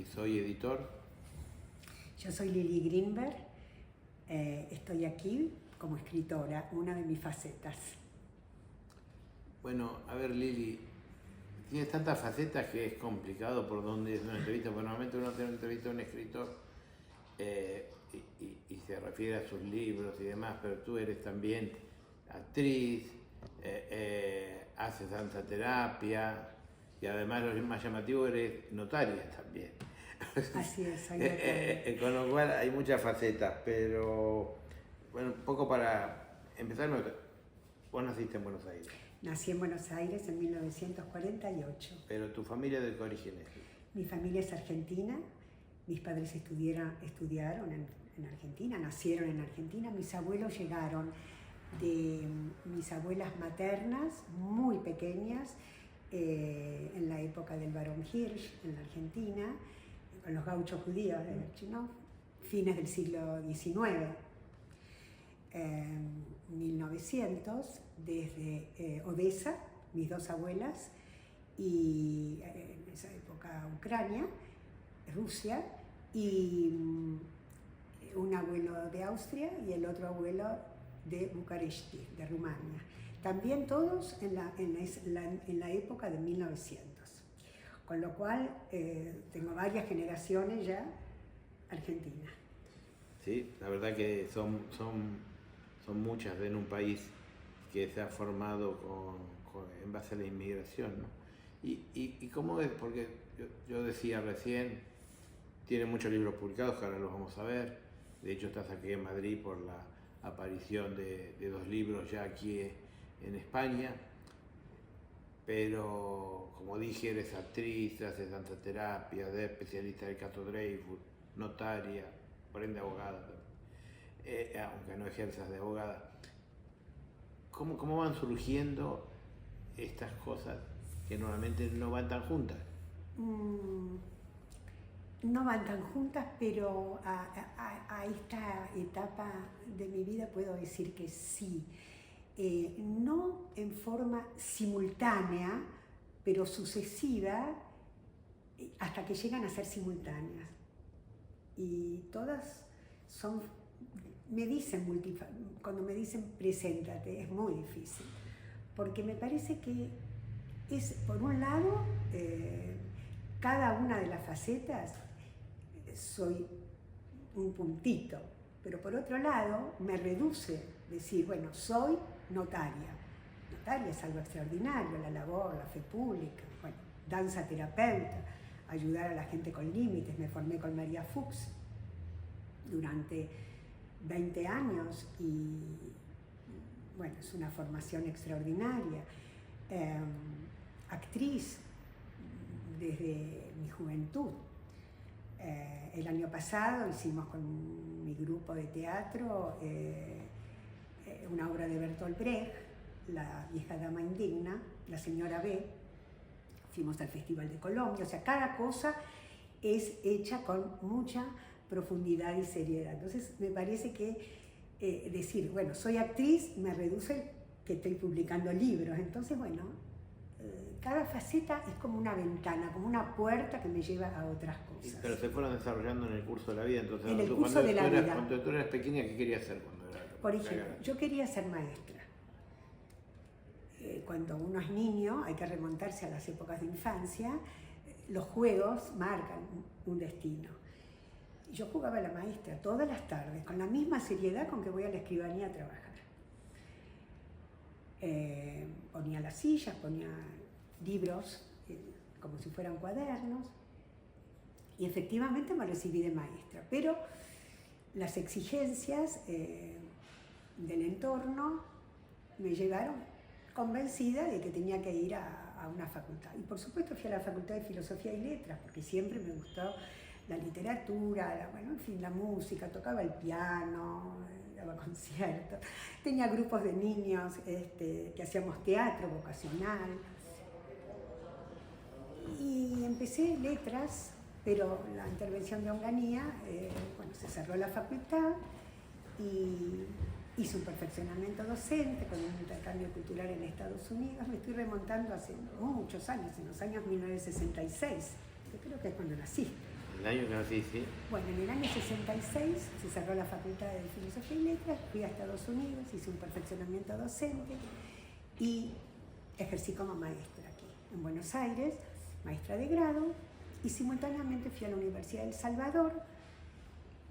y soy editor. Yo soy Lili Greenberg, estoy aquí como escritora, una de mis facetas. Bueno, a ver, Lili, tienes tantas facetas que es complicado por dónde es una entrevista, porque normalmente uno hace una entrevista a un escritor y se refiere a sus libros y demás, pero tú eres también actriz, haces danza terapia y además lo más llamativo, eres notaria también. Así es, soy notaria. Con lo cual hay muchas facetas, pero bueno, un poco para empezar, vos naciste en Buenos Aires. Nací en Buenos Aires en 1948. Pero tu familia, ¿de qué origen es? Mi familia es argentina, mis padres estudiaron en Argentina, nacieron en Argentina, mis abuelos llegaron de mis abuelas maternas, muy pequeñas, en la época del Barón Hirsch en la Argentina, con los gauchos judíos, ¿no? Fines del siglo XIX. 1900, desde Odessa, mis dos abuelas, y en esa época Ucrania, Rusia, y un abuelo de Austria y el otro abuelo de Bucaresti, de Rumania. También todos en la época de 1900. Con lo cual tengo varias generaciones ya argentinas. Sí, la verdad que son muchas en un país que se ha formado en base a la inmigración, ¿no? ¿Y cómo es? Porque yo decía recién, tiene muchos libros publicados que ahora los vamos a ver. De hecho, estás aquí en Madrid por la aparición de dos libros ya aquí en España. Pero, como dije, eres actriz, haces danza terapia, eres especialista del caso Dreyfus, notaria, por ende abogada, aunque no ejerzas de abogada. ¿Cómo van surgiendo estas cosas que normalmente no van tan juntas? No van tan juntas, pero a esta etapa de mi vida puedo decir que sí. No en forma simultánea, pero sucesiva, hasta que llegan a ser simultáneas. Y todas son, cuando me dicen preséntate, es muy difícil, porque me parece que es, por un lado, cada una de las facetas soy un puntito, pero por otro lado me reduce decir, bueno, soy notaria. Notaria es algo extraordinario, la labor, la fe pública, bueno, danza terapeuta, ayudar a la gente con límites. Me formé con María Fuchs durante 20 años y bueno, es una formación extraordinaria. Actriz desde mi juventud. El año pasado hicimos con mi grupo de teatro una obra de Bertolt Brecht, La vieja dama indigna, La señora B. Fuimos al Festival de Colombia, o sea, cada cosa es hecha con mucha profundidad y seriedad. Entonces me parece que decir, bueno, soy actriz, me reduce que estoy publicando libros. Entonces, bueno, cada faceta es como una ventana, como una puerta que me lleva a otras cosas. Pero se fueron desarrollando en el curso de la vida. Entonces, en el curso de la vida. Cuando tú eras pequeña, ¿qué querías hacer cuando eras? Por ejemplo, yo quería ser maestra. Cuando uno es niño, hay que remontarse a las épocas de infancia, los juegos marcan un destino. Yo jugaba a la maestra todas las tardes, con la misma seriedad con que voy a la escribanía a trabajar. Ponía las sillas, ponía libros como si fueran cuadernos, y efectivamente me recibí de maestra, pero las exigencias del entorno me llevaron convencida de que tenía que ir a una facultad. Y por supuesto fui a la Facultad de Filosofía y Letras, porque siempre me gustó la literatura, bueno, en fin, la música, tocaba el piano, daba conciertos, tenía grupos de niños que hacíamos teatro vocacional. Y empecé letras, pero la intervención de Onganía, bueno, se cerró la facultad y hice un perfeccionamiento docente con un intercambio cultural en Estados Unidos. Me estoy remontando hace muchos años, en los años 1966, que creo que es cuando nací. El año que nací, sí. Bueno, en el año 66 se cerró la Facultad de Filosofía y Letras, fui a Estados Unidos, hice un perfeccionamiento docente y ejercí como maestra aquí en Buenos Aires, maestra de grado, y simultáneamente fui a la Universidad de El Salvador,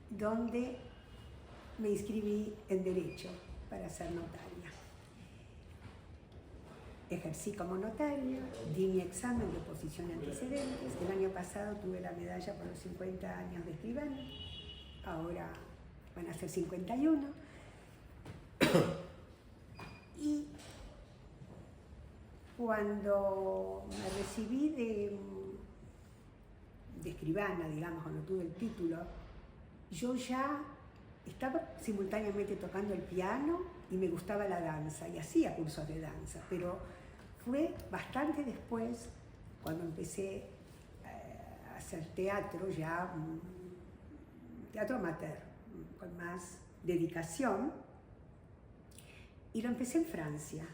donde me inscribí en Derecho para ser notaria. Ejercí como notaria, di mi examen de oposición y antecedentes. El año pasado tuve la medalla por los 50 años de escribano, ahora van a ser 51. Y cuando me recibí de escribana, digamos, cuando tuve el título, yo ya estaba simultáneamente tocando el piano y me gustaba la danza y hacía cursos de danza, pero fue bastante después cuando empecé a hacer teatro, ya teatro amateur, con más dedicación, y lo empecé en Francia.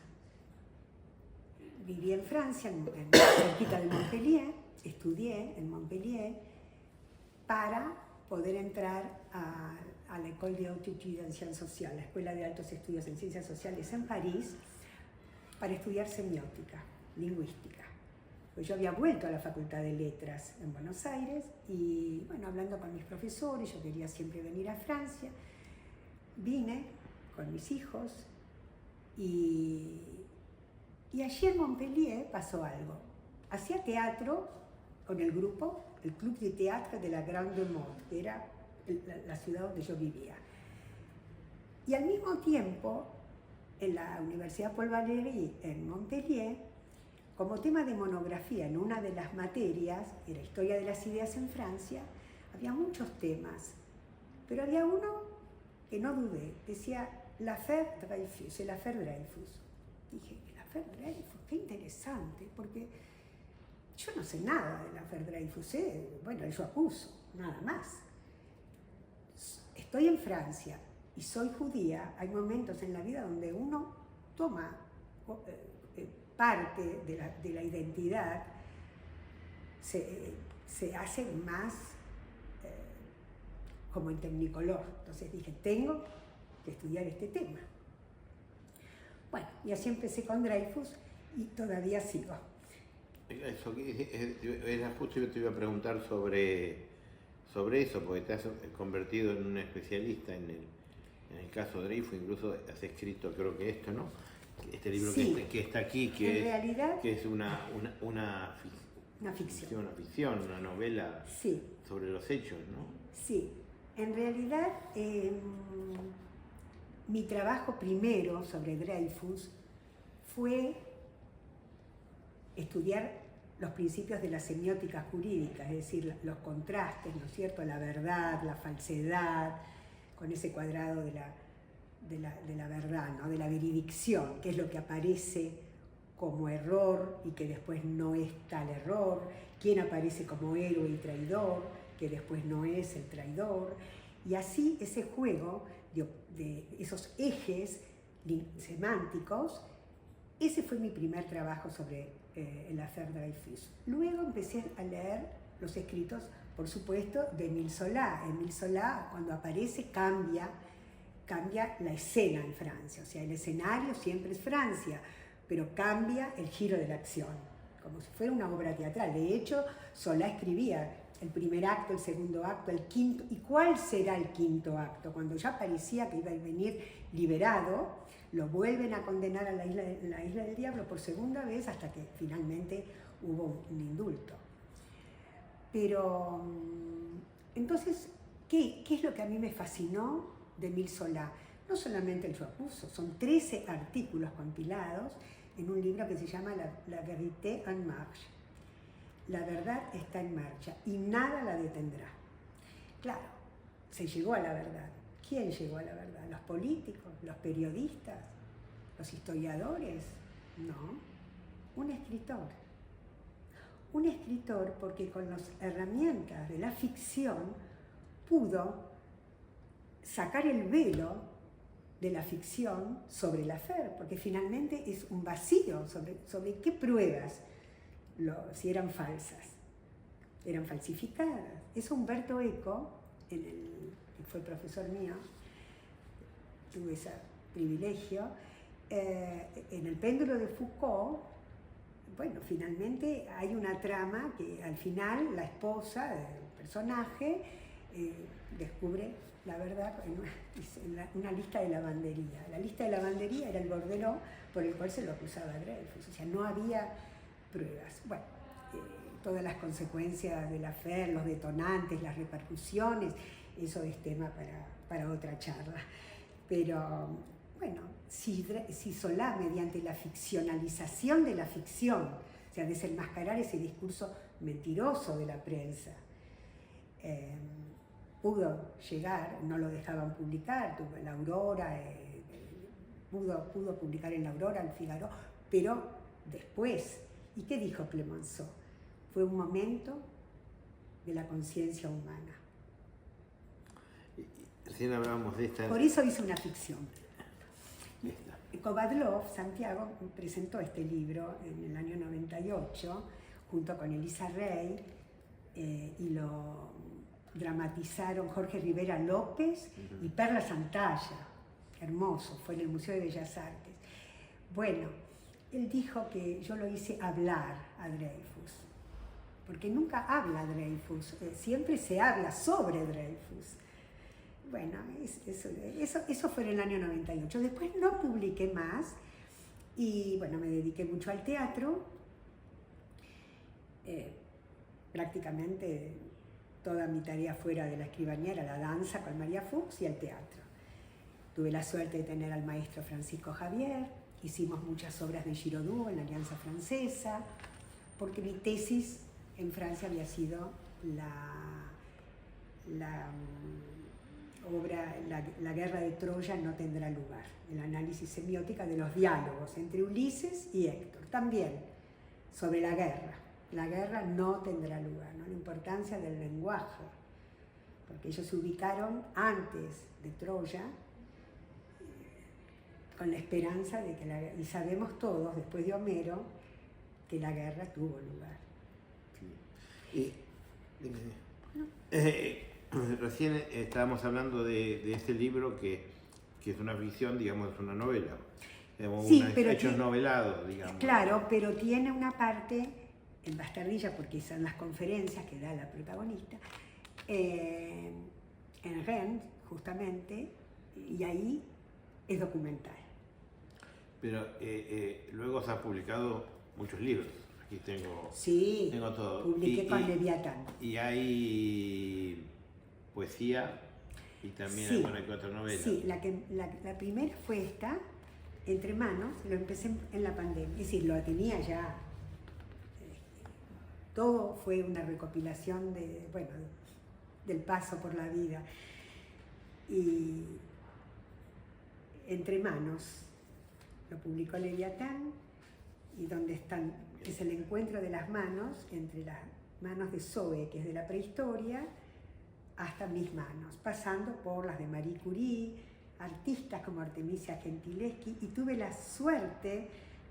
Viví en Francia, cerquita de Montpellier, estudié en Montpellier para poder entrar a la École des Hautes Études en Sciences Sociales, la Escuela de Altos Estudios en Ciencias Sociales en París, para estudiar semiótica, lingüística. Pues yo había vuelto a la Facultad de Letras en Buenos Aires y, bueno, hablando con mis profesores, yo quería siempre venir a Francia, vine con mis hijos y allí en Montpellier pasó algo. Hacía teatro con el grupo, el Club de Teatro de la Grande Monde, que era la ciudad donde yo vivía. Y al mismo tiempo, en la Universidad Paul Valéry en Montpellier, como tema de monografía en una de las materias, era Historia de las Ideas en Francia, había muchos temas, pero había uno que no dudé, decía l'affaire Dreyfus, el affaire Dreyfus. Dije, el affaire Dreyfus, qué interesante, porque yo no sé nada del affaire Dreyfus, bueno, yo acuso, nada más. Estoy en Francia y soy judía, hay momentos en la vida donde uno toma parte de la identidad, se hace más como en tecnicolor. Entonces dije, tengo que estudiar este tema. Bueno, y así empecé con Dreyfus y todavía sigo. Eso, era justo, yo te iba a preguntar sobre eso, porque te has convertido en un especialista en el caso Dreyfus, incluso has escrito, creo que esto, ¿no? Este libro sí, que está aquí, que es una ficción, una novela sí, sobre los hechos, ¿no? Sí, en realidad mi trabajo primero sobre Dreyfus fue estudiar los principios de la semiótica jurídica, es decir, los contrastes, ¿no es cierto?, la verdad, la falsedad, con ese cuadrado de la verdad, ¿no?, de la veridicción, que es lo que aparece como error y que después no es tal error, quién aparece como héroe y traidor, que después no es el traidor, y así ese juego de esos ejes semánticos, ese fue mi primer trabajo sobre el affaire Dreyfus. Luego empecé a leer los escritos, por supuesto, de Émile Zola. Émile Zola, cuando aparece, cambia la escena en Francia, o sea, el escenario siempre es Francia, pero cambia el giro de la acción, como si fuera una obra teatral. De hecho, Zola escribía el primer acto, el segundo acto, el quinto, ¿y cuál será el quinto acto? Cuando ya parecía que iba a venir liberado, lo vuelven a condenar a la isla del Diablo por segunda vez hasta que finalmente hubo un indulto. Pero, entonces, ¿qué es lo que a mí me fascinó de Émile Zola? No solamente el Yo acuso, son 13 artículos compilados en un libro que se llama La vérité en marche. La verdad está en marcha y nada la detendrá. Claro, se llegó a la verdad. ¿Quién llegó a la verdad? ¿Los políticos? ¿Los periodistas? ¿Los historiadores? No, un escritor. Un escritor porque con las herramientas de la ficción pudo sacar el velo de la ficción sobre el affaire, porque finalmente es un vacío sobre qué pruebas si eran falsas. eran falsificadas. Eso Umberto Eco, que fue profesor mío, tuve ese privilegio, en el péndulo de Foucault, bueno, finalmente hay una trama que al final la esposa del personaje descubre la verdad en una lista de lavandería. La lista de lavandería era el bordeló por el cual se lo acusaba a Dreyfus, o sea, no había pruebas. Bueno, todas las consecuencias del affair, los detonantes, las repercusiones, eso es tema para otra charla. Pero, bueno, si Solá, mediante la ficcionalización de la ficción, o sea, desenmascarar ese discurso mentiroso de la prensa, pudo llegar, no lo dejaban publicar, tuvo en la Aurora, pudo publicar en la Aurora, en Figaro, pero después, ¿y qué dijo Clemenceau? Fue un momento de la conciencia humana. Recién hablábamos de esta... Por eso hizo una ficción. Kovadlov, Santiago, presentó este libro en el año 98, junto con Elisa Rey, y lo dramatizaron Jorge Rivera López y Perla Santalla. Hermoso, fue en el Museo de Bellas Artes. Bueno, él dijo que yo lo hice hablar a Dreyfus, porque nunca habla Dreyfus, siempre se habla sobre Dreyfus. Bueno, eso fue en el año 98. Después no publiqué más y bueno, me dediqué mucho al teatro. Prácticamente toda mi tarea fuera de la escribanía era la danza con María Fuchs y el teatro. Tuve la suerte de tener al maestro Francisco Javier, hicimos muchas obras de Giraudoux en la Alianza Francesa, porque mi tesis en Francia había sido la obra La guerra de Troya no tendrá lugar, el análisis semiótica de los diálogos entre Ulises y Héctor, también sobre la guerra no tendrá lugar, ¿no? La importancia del lenguaje, porque ellos se ubicaron antes de Troya con la esperanza de que y sabemos todos, después de Homero, que la guerra tuvo lugar. Sí. Recién estábamos hablando de este libro que es una ficción, digamos, es una novela. Sí, pero hechos novelados, digamos. Claro, pero tiene una parte en Bastardilla, porque son las conferencias que da la protagonista, en Rennes, justamente, y ahí es documental. Pero luego se han publicado muchos libros. Aquí tengo todo. Publiqué con Leviatán. Y hay poesía y también alguna que otra novela. Sí, la primera fue esta, Entre Manos, lo empecé en la pandemia, es decir, lo tenía ya. Todo fue una recopilación del paso por la vida. Y Entre Manos lo publicó Leviatán, y donde es el encuentro de las manos, entre las manos de Zoe, que es de la prehistoria, hasta mis manos, pasando por las de Marie Curie, artistas como Artemisia Gentileschi, y tuve la suerte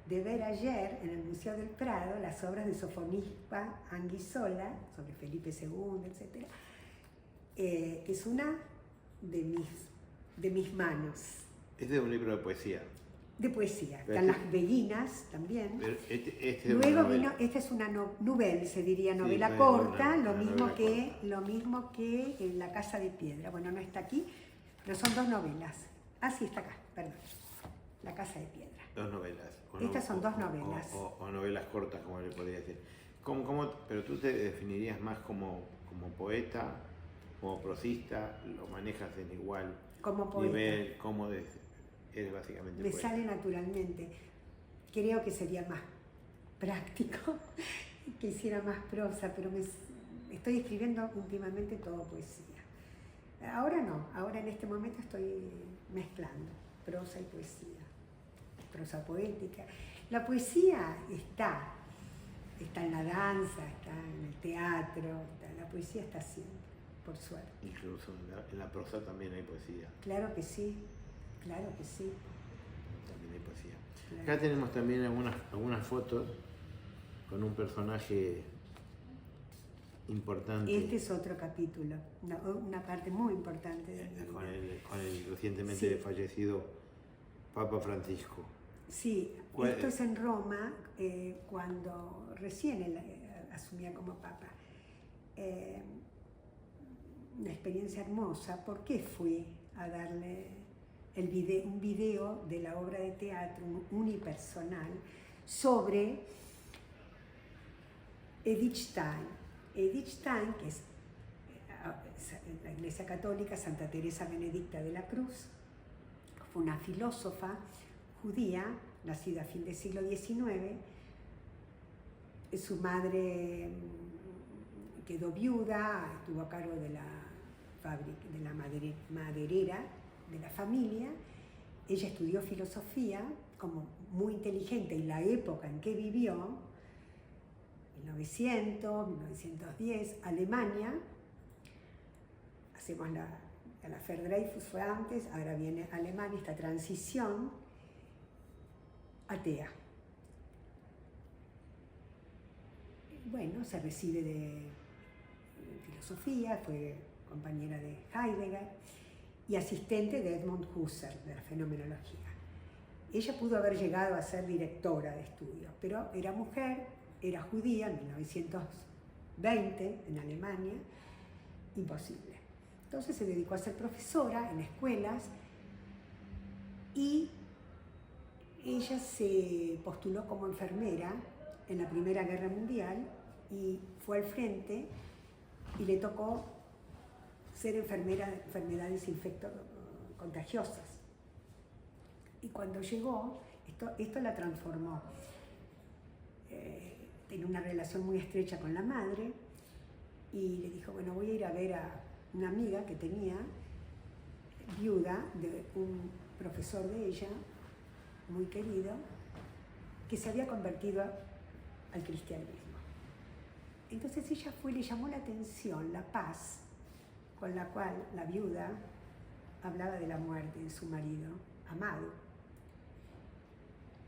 de ver ayer en el Museo del Prado las obras de Sofonisba Anguissola sobre Felipe II, etc. Es una de mis manos. Este es un libro de poesía. De poesía. Están las Beguinas también. Luego esta es una novela, se diría novela sí, corta, lo mismo que en La Casa de Piedra. Bueno, no está aquí, pero son dos novelas. Ah, sí, está acá, perdón. La Casa de Piedra. Dos novelas. Estas son dos novelas. O novelas cortas, como le podría decir. Pero tú te definirías más como poeta, como prosista, lo manejas en igual como poeta. Nivel, como eres básicamente me poeta. Sale naturalmente. Creo que sería más práctico que hiciera más prosa, pero estoy escribiendo últimamente todo poesía. Ahora no, ahora en este momento estoy mezclando prosa y poesía, prosa poética. La poesía está en la danza, está en el teatro, la poesía está siempre, por suerte. Incluso en la prosa también hay poesía. Claro que sí. Claro que sí. También hay poesía. Claro. Acá tenemos también algunas fotos con un personaje importante. Este es otro capítulo, una parte muy importante de mi vida. Con el recientemente fallecido Papa Francisco. Sí, esto es en Roma, cuando recién él asumía como Papa. Una experiencia hermosa. ¿Por qué fui a darle un video de la obra de teatro unipersonal sobre Edith Stein? Edith Stein, que es la Iglesia Católica, Santa Teresa Benedicta de la Cruz, fue una filósofa judía, nacida a fin del siglo XIX. Su madre quedó viuda, estuvo a cargo de la fábrica, de la maderera de la familia. Ella estudió filosofía, como muy inteligente, y la época en que vivió, 1900, 1910, Alemania, hacemos la Fer-Dreyfus fue antes, ahora viene Alemania, esta transición atea. Bueno, se recibe de filosofía, fue compañera de Heidegger y asistente de Edmund Husserl, de la fenomenología. Ella pudo haber llegado a ser directora de estudios, pero era mujer, era judía en 1920 en Alemania, imposible. Entonces se dedicó a ser profesora en escuelas y ella se postuló como enfermera en la Primera Guerra Mundial y fue al frente y le tocó ser enfermera de enfermedades contagiosas. Y cuando llegó, esto la transformó. Tenía una relación muy estrecha con la madre y le dijo, bueno, voy a ir a ver a una amiga que tenía, viuda de un profesor de ella, muy querido, que se había convertido al cristianismo. Entonces ella fue y le llamó la atención la paz con la cual la viuda hablaba de la muerte de su marido amado.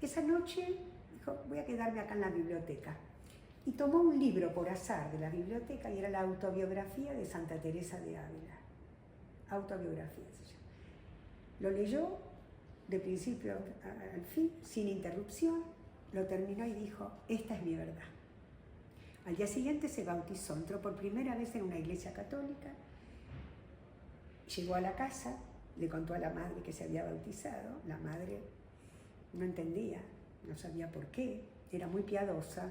Esa noche dijo, voy a quedarme acá en la biblioteca. Y tomó un libro por azar de la biblioteca y era la autobiografía de Santa Teresa de Ávila. Autobiografía se llama. Lo leyó de principio al fin, sin interrupción, lo terminó y dijo, esta es mi verdad. Al día siguiente se bautizó, entró por primera vez en una iglesia católica, llegó a la casa, le contó a la madre que se había bautizado, la madre no entendía, no sabía por qué, era muy piadosa.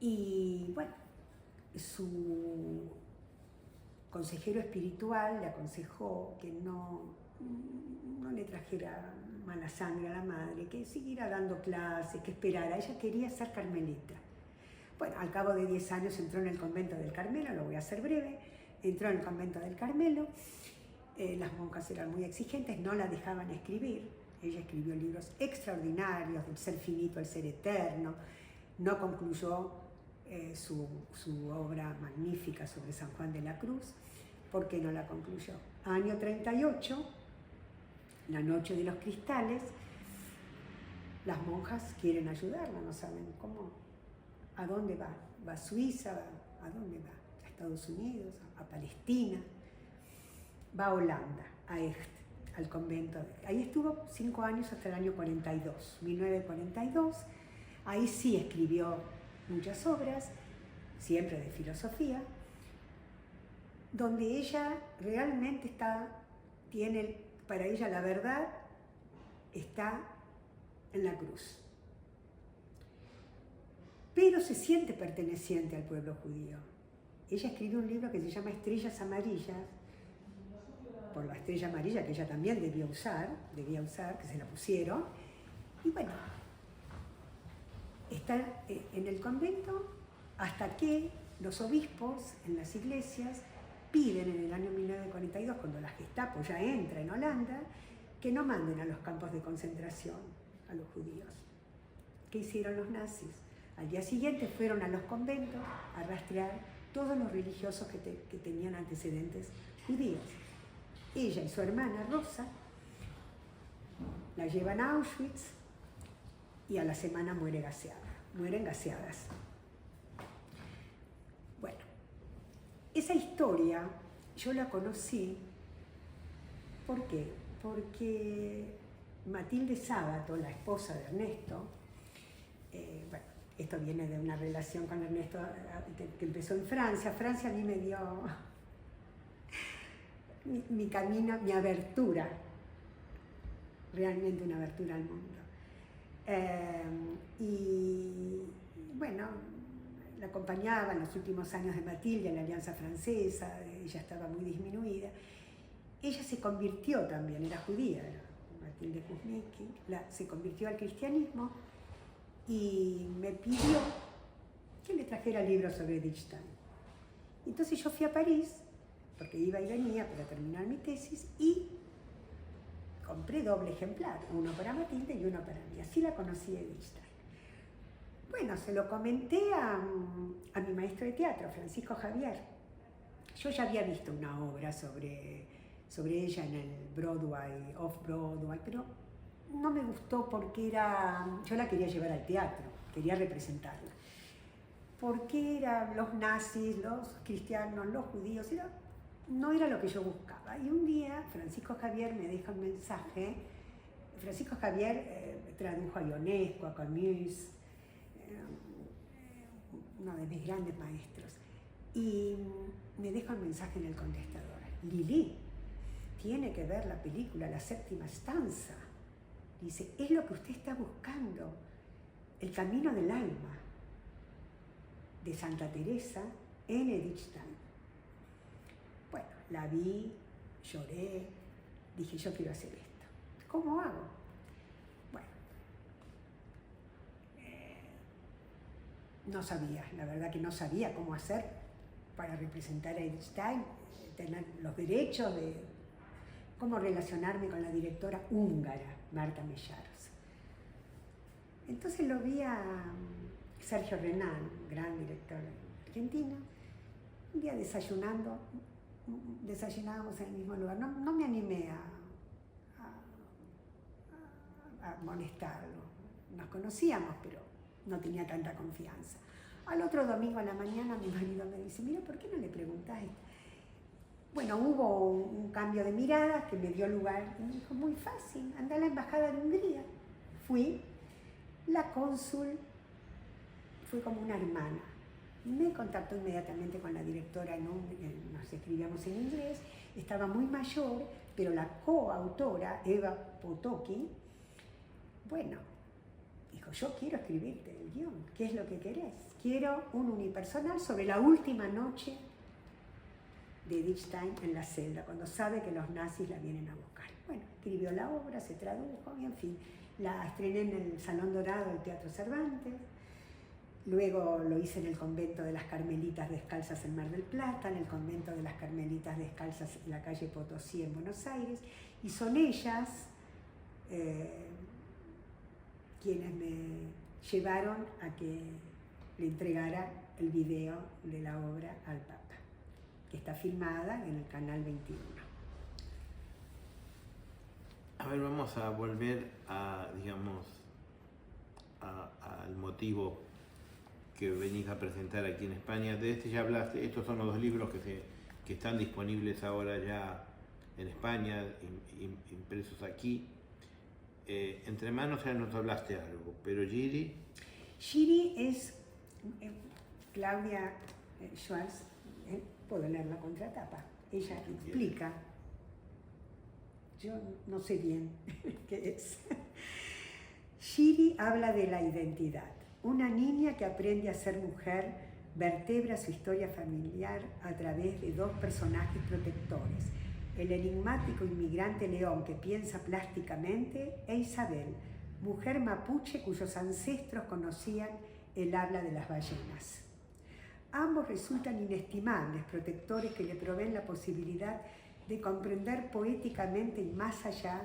Y bueno, su consejero espiritual le aconsejó que no le trajera mala sangre a la madre, que siguiera dando clases, que esperara. Ella quería ser carmelita. Bueno, al cabo de 10 años entró en el convento del Carmelo, lo voy a hacer breve, entró en el convento del Carmelo, las monjas eran muy exigentes, no la dejaban escribir. Ella escribió libros extraordinarios, del ser finito al ser eterno, no concluyó su obra magnífica sobre San Juan de la Cruz. ¿Por qué no la concluyó? Año 38, la noche de los cristales, las monjas quieren ayudarla, no saben cómo, a dónde va. ¿Va a Suiza? ¿A dónde va? ¿A Estados Unidos? ¿A Palestina? Va a Holanda, a Echt, al convento. Ahí estuvo 5 años hasta el año 42, 1942. Ahí sí escribió muchas obras, siempre de filosofía, donde ella realmente para ella la verdad está en la cruz. Pero se siente perteneciente al pueblo judío. Ella escribió un libro que se llama Estrellas Amarillas, por la estrella amarilla que ella también debía usar, que se la pusieron. Y bueno, está en el convento hasta que los obispos en las iglesias piden en el año 1942, cuando la Gestapo ya entra en Holanda, que no manden a los campos de concentración a los judíos. ¿Qué hicieron los nazis? Al día siguiente fueron a los conventos a rastrear todos los religiosos que tenían antecedentes judíos. Ella y su hermana Rosa la llevan a Auschwitz y a la semana mueren gaseadas. esa historia yo la conocí, ¿por qué? Porque Matilde Sábato, la esposa de Ernesto, bueno, esto viene de una relación con Ernesto que empezó en Francia. Francia a mí me dio mi camino, mi abertura, realmente una abertura al mundo. Y bueno, la acompañaba en los últimos años de Matilde en la Alianza Francesa, ella estaba muy disminuida. Ella se convirtió también, era judía, Matilde Kuznicki, se convirtió al cristianismo y me pidió que le trajera libros sobre Edith Stein. Entonces yo fui a París, porque iba y venía para terminar mi tesis, y compré doble ejemplar, uno para Matilde y uno para mí. Así la conocí a Edith Stein. Bueno, se lo comenté a mi maestro de teatro, Francisco Javier. Yo ya había visto una obra sobre ella en el Broadway, Off-Broadway, pero no me gustó porque yo la quería llevar al teatro, quería representarla. Porque eran los nazis, los cristianos, los judíos, no era lo que yo buscaba. Y un día Francisco Javier me deja un mensaje. Francisco Javier tradujo a Ionesco, a Camus, uno de mis grandes maestros. Y me deja un mensaje en el contestador. Lili, tiene que ver la película La Séptima Stanza. Dice, es lo que usted está buscando, el camino del alma de Santa Teresa en Edith Stein. Bueno, la vi, lloré, dije, yo quiero hacer esto. ¿Cómo hago? Bueno, no sabía, la verdad que no sabía cómo hacer para representar a Edith Stein, tener los derechos de cómo relacionarme con la directora húngara, Marta Mellaros. Entonces lo vi a Sergio Renán, gran director argentino, un día desayunábamos en el mismo lugar. No me animé a molestarlo. Nos conocíamos, pero no tenía tanta confianza. Al otro domingo a la mañana mi marido me dice, mira, ¿por qué no le preguntás esto? Bueno, hubo un cambio de mirada que me dio lugar y me dijo, muy fácil, anda a la embajada de Hungría. Fui, la cónsul fue como una hermana. Me contactó inmediatamente con la directora, nos escribíamos en inglés, estaba muy mayor, pero la coautora, Eva Potocki, bueno, dijo, yo quiero escribirte el guión, ¿qué es lo que querés? Quiero un unipersonal sobre la última noche de Edith Stein en la celda, cuando sabe que los nazis la vienen a buscar. Bueno, escribió la obra, se tradujo, y en fin, la estrené en el Salón Dorado del Teatro Cervantes, luego lo hice en el convento de las Carmelitas Descalzas en Mar del Plata, en el convento de las Carmelitas Descalzas en la calle Potosí en Buenos Aires, y son ellas quienes me llevaron a que le entregara el video de la obra al Papa, que está filmada en el Canal 21. A ver, vamos a volver digamos, al motivo que venís a presentar aquí en España. De este ya hablaste, estos son los dos libros que están disponibles ahora ya en España, impresos aquí. Entre manos ya nos hablaste algo, pero Giri... Giri es Claudia Schwartz, puedo leer la contratapa, ella explica, yo no sé bien qué es. Giri habla de la identidad. Una niña que aprende a ser mujer vertebra su historia familiar a través de dos personajes protectores, el enigmático inmigrante León que piensa plásticamente e Isabel, mujer mapuche cuyos ancestros conocían el habla de las ballenas. Ambos resultan inestimables protectores que le proveen la posibilidad de comprender poéticamente y más allá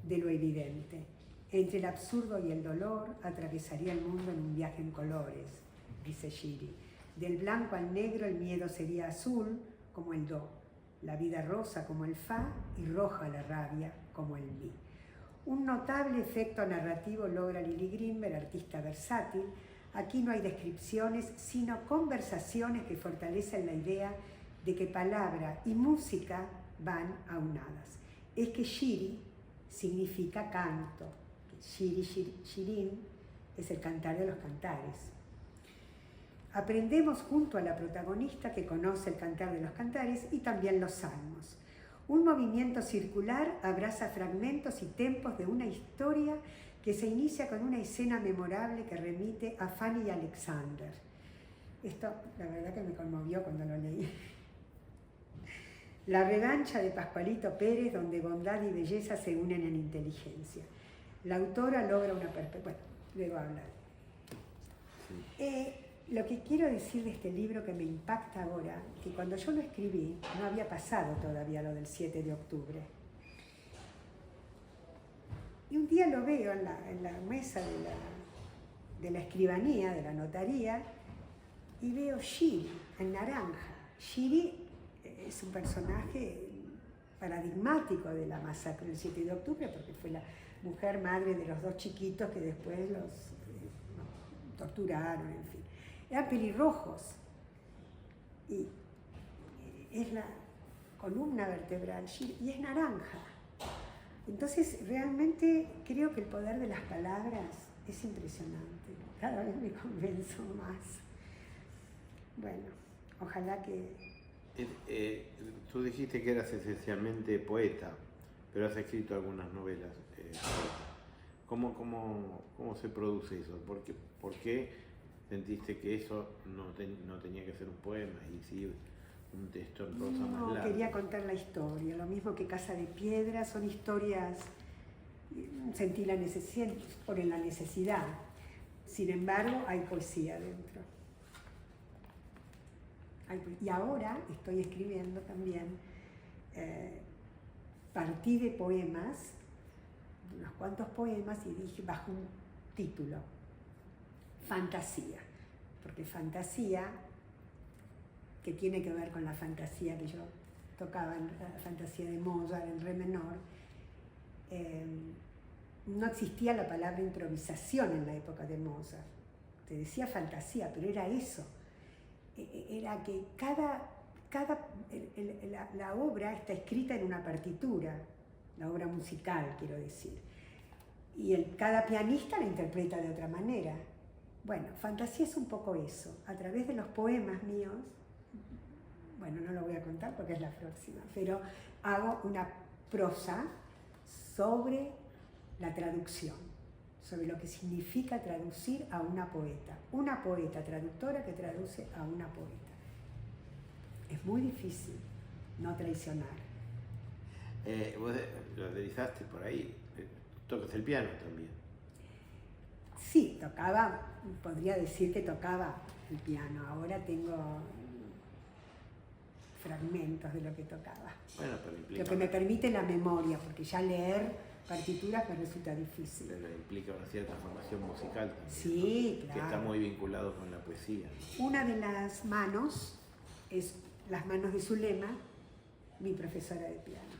de lo evidente. Entre el absurdo y el dolor atravesaría el mundo en un viaje en colores, dice Giri. Del blanco al negro el miedo sería azul como el do, la vida rosa como el fa y roja la rabia como el mi. Un notable efecto narrativo logra Lili Grimberg, artista versátil. Aquí no hay descripciones, sino conversaciones que fortalecen la idea de que palabra y música van aunadas. Es que Shiri significa canto. Shirin es el cantar de los cantares. Aprendemos junto a la protagonista que conoce el cantar de los cantares y también los salmos. Un movimiento circular abraza fragmentos y tempos de una historia que se inicia con una escena memorable que remite a Fanny y Alexander. Esto, la verdad que me conmovió cuando lo leí. La revancha de Pascualito Pérez, donde bondad y belleza se unen en inteligencia. La autora logra una perspectiva. Bueno, luego hablaré. Lo que quiero decir de este libro que me impacta ahora, que cuando yo lo escribí no había pasado todavía lo del 7 de octubre. Y un día lo veo en la mesa de la escribanía, de la notaría, y veo Shiri en naranja. Shiri es un personaje paradigmático de la masacre del 7 de octubre, porque fue la mujer madre de los dos chiquitos que después los torturaron, en fin. Eran pelirrojos y es la columna vertebral y es naranja. Entonces realmente creo que el poder de las palabras es impresionante. Cada vez me convenzo más. Bueno, ojalá que... Tú dijiste que eras esencialmente poeta, pero has escrito algunas novelas. ¿Cómo se produce eso? ¿Por qué sentiste que eso no tenía que ser un poema y sí un texto en prosa más largo? No, quería contar la historia, lo mismo que Casa de Piedra, son historias, sentí la necesidad, por la necesidad. Sin embargo, hay poesía dentro. Y ahora estoy escribiendo también, partí de poemas, unos cuantos poemas, y dije bajo un título, fantasía, porque fantasía, que tiene que ver con la fantasía que yo tocaba, la fantasía de Mozart en re menor, no existía la palabra improvisación en la época de Mozart, te decía fantasía, pero era eso, era que la obra está escrita en una partitura, la obra musical quiero decir, y cada pianista la interpreta de otra manera. Bueno, fantasía es un poco eso, a través de los poemas míos, bueno, no lo voy a contar porque es la próxima, pero hago una prosa sobre la traducción, sobre lo que significa traducir a una poeta traductora que traduce a una poeta. Es muy difícil no traicionar. Vos lo realizaste por ahí, tocas el piano también. Sí, podría decir que tocaba el piano, ahora tengo fragmentos de lo que tocaba. Bueno, pero implica... Lo que me permite la memoria, porque ya leer partituras me resulta difícil. Pero implica una cierta formación musical también. Sí, ¿no? claro. Que está muy vinculado con la poesía. Una de las manos es las manos de Zulema, mi profesora de piano.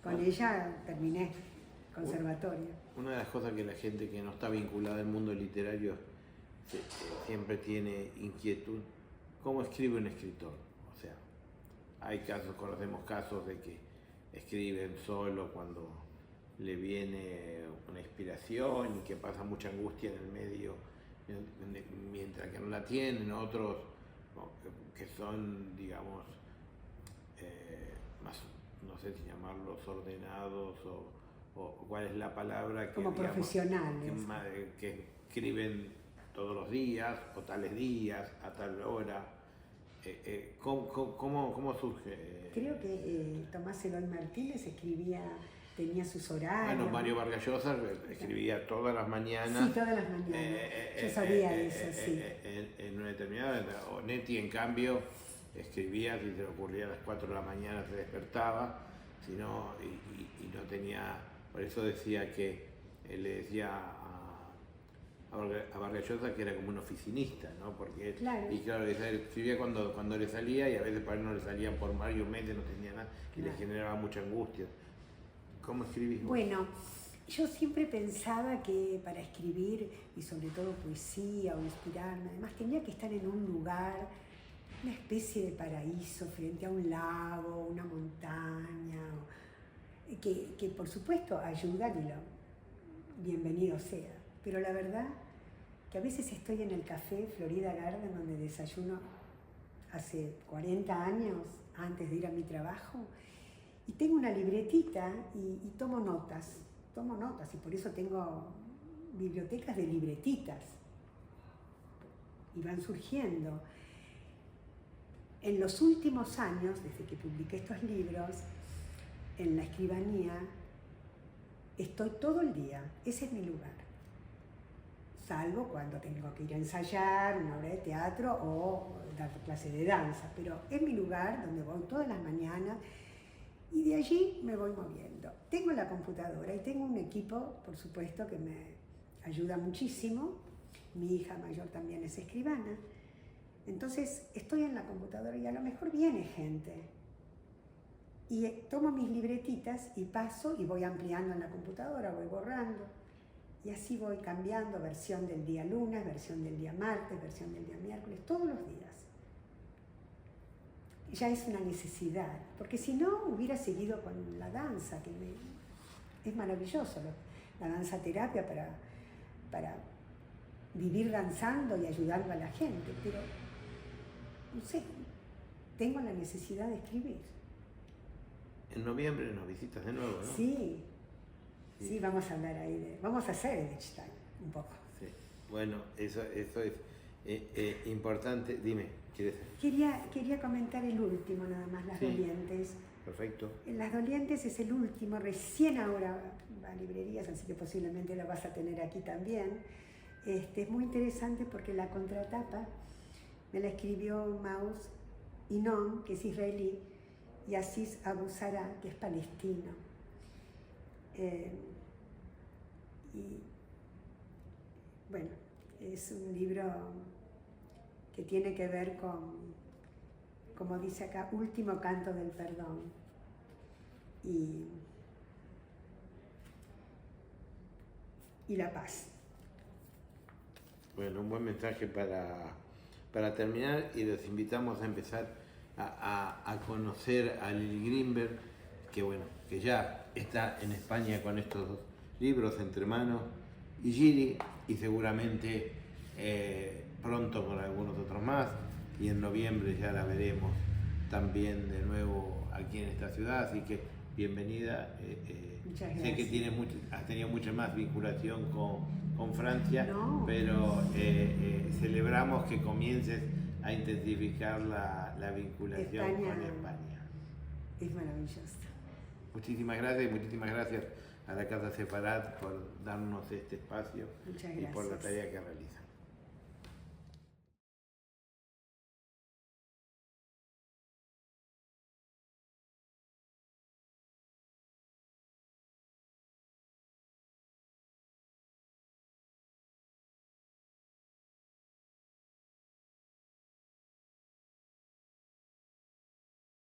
Con ella terminé conservatorio. Una de las cosas que la gente que no está vinculada al mundo literario siempre tiene inquietud, ¿cómo escribe un escritor? O sea, conocemos casos de que escriben solo cuando le viene una inspiración y que pasa mucha angustia en el medio mientras que no la tienen, otros que son, digamos, más, no sé si llamarlos ordenados o cuál es la palabra que, como digamos, profesionales que escriben todos los días o tales días a tal hora. ¿Cómo surge? Creo que Tomás Eloy Martínez tenía sus horarios. Bueno, Mario Vargas Llosa escribía todas las mañanas. Sí, todas las mañanas. Yo sabía eso, sí. En una determinada, Onetti en cambio escribía, si se le ocurría a las 4 de la mañana se despertaba, y no tenía, por eso decía que él le decía a Vargas Llosa que era como un oficinista, ¿no? Porque claro. Y claro, escribía cuando le salía y a veces para él no le salían por varios meses, no tenía nada, y le generaba mucha angustia. ¿Cómo escribís vos? Bueno, yo siempre pensaba que para escribir, y sobre todo poesía o inspirarme, además tenía que estar en un lugar una especie de paraíso frente a un lago, una montaña, que por supuesto ayudan y bienvenido sea. Pero la verdad que a veces estoy en el café Florida Garden, donde desayuno hace 40 años antes de ir a mi trabajo, y tengo una libretita y tomo notas, y por eso tengo bibliotecas de libretitas, y van surgiendo. En los últimos años, desde que publiqué estos libros, en la escribanía, estoy todo el día, ese es mi lugar. Salvo cuando tengo que ir a ensayar una obra de teatro o dar clase de danza, pero es mi lugar donde voy todas las mañanas y de allí me voy moviendo. Tengo la computadora y tengo un equipo, por supuesto, que me ayuda muchísimo. Mi hija mayor también es escribana. Entonces estoy en la computadora y a lo mejor viene gente. Y tomo mis libretitas y paso y voy ampliando en la computadora, voy borrando. Y así voy cambiando versión del día lunes, versión del día martes, versión del día miércoles, todos los días. Ya es una necesidad, porque si no hubiera seguido con la danza, es maravilloso, la danza terapia para vivir danzando y ayudando a la gente, pero no sé, tengo la necesidad de escribir. En noviembre nos visitas de nuevo, ¿no? Sí, sí, vamos a hablar ahí vamos a hacer Edgestein un poco. Sí. Bueno, eso es importante. Dime, ¿quieres? Quería comentar el último, nada más, Las Dolientes. Perfecto. Las Dolientes es el último, recién ahora va a librerías, así que posiblemente lo vas a tener aquí también. Es muy interesante porque la contratapa me la escribió Maus Inon, que es israelí, y Aziz Abu Zara, que es palestino. Y bueno, es un libro que tiene que ver con, como dice acá, último canto del perdón. Y la paz. Bueno, un buen mensaje para terminar, y los invitamos a empezar a conocer a Lili Grinberg, que bueno, que ya está en España con estos dos libros entre manos, y Giri, y seguramente pronto con algunos otros más, y en noviembre ya la veremos también de nuevo aquí en esta ciudad, así que bienvenida. Muchas gracias. Sé que has tenido mucha más vinculación con Francia, no, pero celebramos que comiences a intensificar la vinculación con España. Es maravilloso. Muchísimas gracias a la Casa Separat por darnos este espacio y por la tarea que realizan.